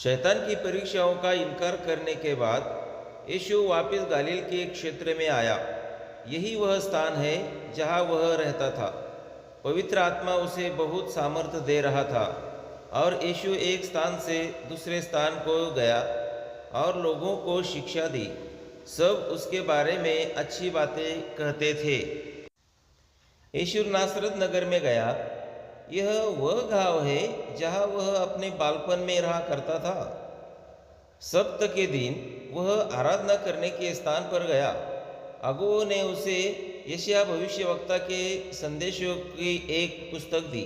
शैतान की परीक्षाओं का इनकार करने के बाद यीशु वापस गलील के क्षेत्र में आया। यही वह स्थान है जहाँ वह रहता था। पवित्र आत्मा उसे बहुत सामर्थ्य दे रहा था और यीशु एक स्थान से दूसरे स्थान को गया और लोगों को शिक्षा दी। सब उसके बारे में अच्छी बातें कहते थे। यीशु नासरत नगर में गया। यह वह गांव है जहाँ वह अपने बालपन में रहा करता था। सब्त के दिन वह आराधना करने के स्थान पर गया। अगुओं ने उसे यशायाह भविष्यवक्ता के संदेशों की एक पुस्तक दी।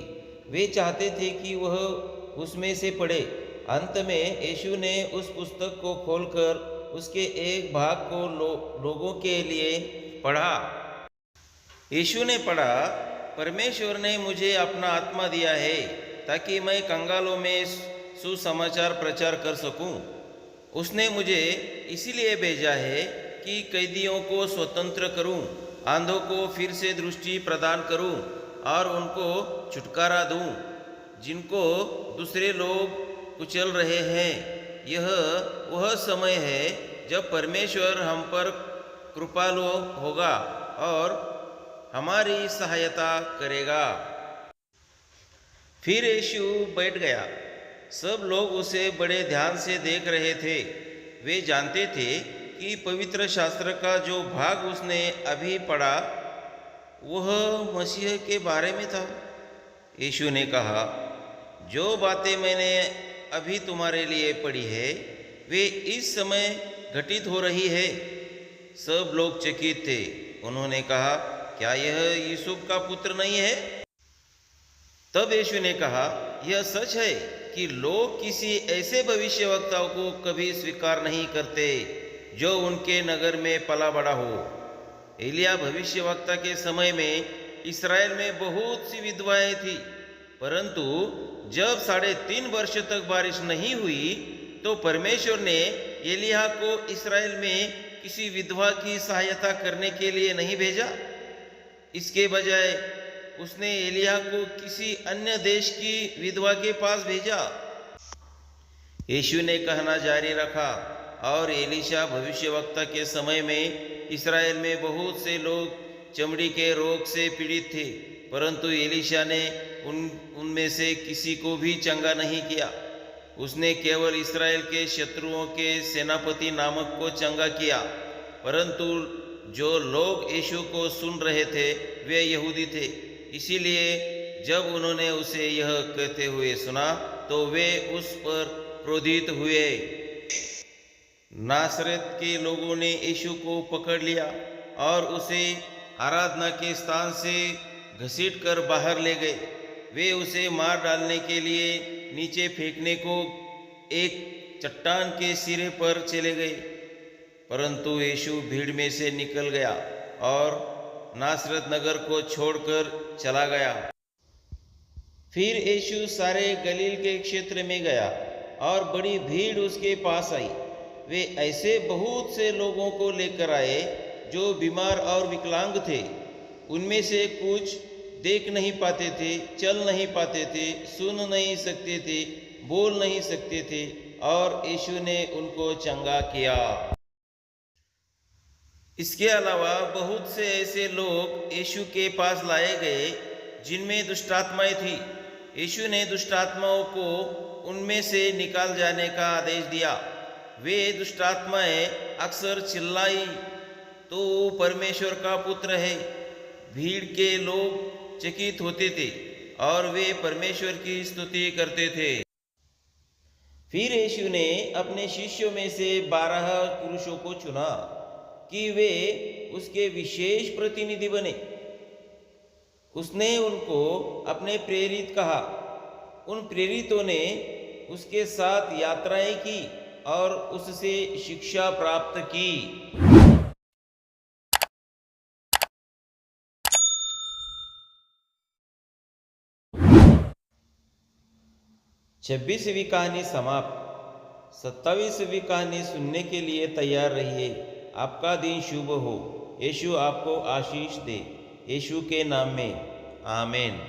वे चाहते थे कि वह उसमें से पढ़े। अंत में यीशु ने उस पुस्तक को खोलकर उसके एक भाग को लोगों के लिए पढ़ा। यीशु ने पढ़ा, परमेश्वर ने मुझे अपना आत्मा दिया है ताकि मैं कंगालों में सुसमाचार प्रचार कर सकूं। उसने मुझे इसलिए भेजा है कि कैदियों को स्वतंत्र करूं, आंधों को फिर से दृष्टि प्रदान करूं और उनको छुटकारा दूं, जिनको दूसरे लोग कुचल रहे हैं। यह वह समय है जब परमेश्वर हम पर कृपालु होगा और हमारी सहायता करेगा। फिर यीशु बैठ गया। सब लोग उसे बड़े ध्यान से देख रहे थे। वे जानते थे कि पवित्र शास्त्र का जो भाग उसने अभी पढ़ा वह मसीह के बारे में था। यीशु ने कहा, जो बातें मैंने अभी तुम्हारे लिए पढ़ी है वे इस समय घटित हो रही है। सब लोग चकित थे। उन्होंने कहा, क्या यह यूसुफ का पुत्र नहीं है? तब यीशु ने कहा, यह सच है कि लोग किसी ऐसे भविष्यवक्ता को कभी स्वीकार नहीं करते जो उनके नगर में पला बड़ा हो। एलिय्याह भविष्यवक्ता के समय में इस्राएल में बहुत सी विधवाएं थी, परंतु जब 3.5 वर्ष तक बारिश नहीं हुई तो परमेश्वर ने एलिय्याह को इस्राएल में किसी विधवा की सहायता करने के लिए नहीं भेजा। इसके बजाय उसने एलिय्याह को किसी अन्य देश की विधवा के पास भेजा। यीशु ने कहना जारी रखा, और एलीशा भविष्यवक्ता के समय में इस्राएल में बहुत से लोग चमड़ी के रोग से पीड़ित थे, परंतु एलीशा ने उनमें से किसी को भी चंगा नहीं किया। उसने केवल इस्राएल के शत्रुओं के सेनापति नामक को चंगा किया। परंतु जो लोग यीशु को सुन रहे थे वे यहूदी थे, इसीलिए जब उन्होंने उसे यह कहते हुए सुना तो वे उस पर क्रोधित हुए। नासरत के लोगों ने यीशु को पकड़ लिया और उसे आराधना के स्थान से घसीटकर बाहर ले गए। वे उसे मार डालने के लिए नीचे फेंकने को एक चट्टान के सिरे पर चले गए, परंतु यीशु भीड़ में से निकल गया और नासरत नगर को छोड़कर चला गया। फिर यीशु सारे गलील के क्षेत्र में गया और बड़ी भीड़ उसके पास आई। वे ऐसे बहुत से लोगों को लेकर आए जो बीमार और विकलांग थे। उनमें से कुछ देख नहीं पाते थे, चल नहीं पाते थे, सुन नहीं सकते थे, बोल नहीं सकते थे, और यीशु ने उनको चंगा किया। इसके अलावा बहुत से ऐसे लोग यीशु के पास लाए गए जिनमें दुष्टात्माएं थी। यीशु ने दुष्टात्माओं को उनमें से निकाल जाने का आदेश दिया। वे दुष्टात्माएं अक्सर चिल्लाई, तो परमेश्वर का पुत्र है। भीड़ के लोग चकित होते थे और वे परमेश्वर की स्तुति करते थे। फिर यीशु ने अपने शिष्यों में से 12 पुरुषों को चुना कि वे उसके विशेष प्रतिनिधि बने। उसने उनको अपने प्रेरित कहा। उन प्रेरितों ने उसके साथ यात्राएं की और उससे शिक्षा प्राप्त की। 26वीं कहानी समाप्त। 27वीं कहानी सुनने के लिए तैयार रहिए। आपका दिन शुभ हो। यीशु आपको आशीष दे। यीशु के नाम में आमीन।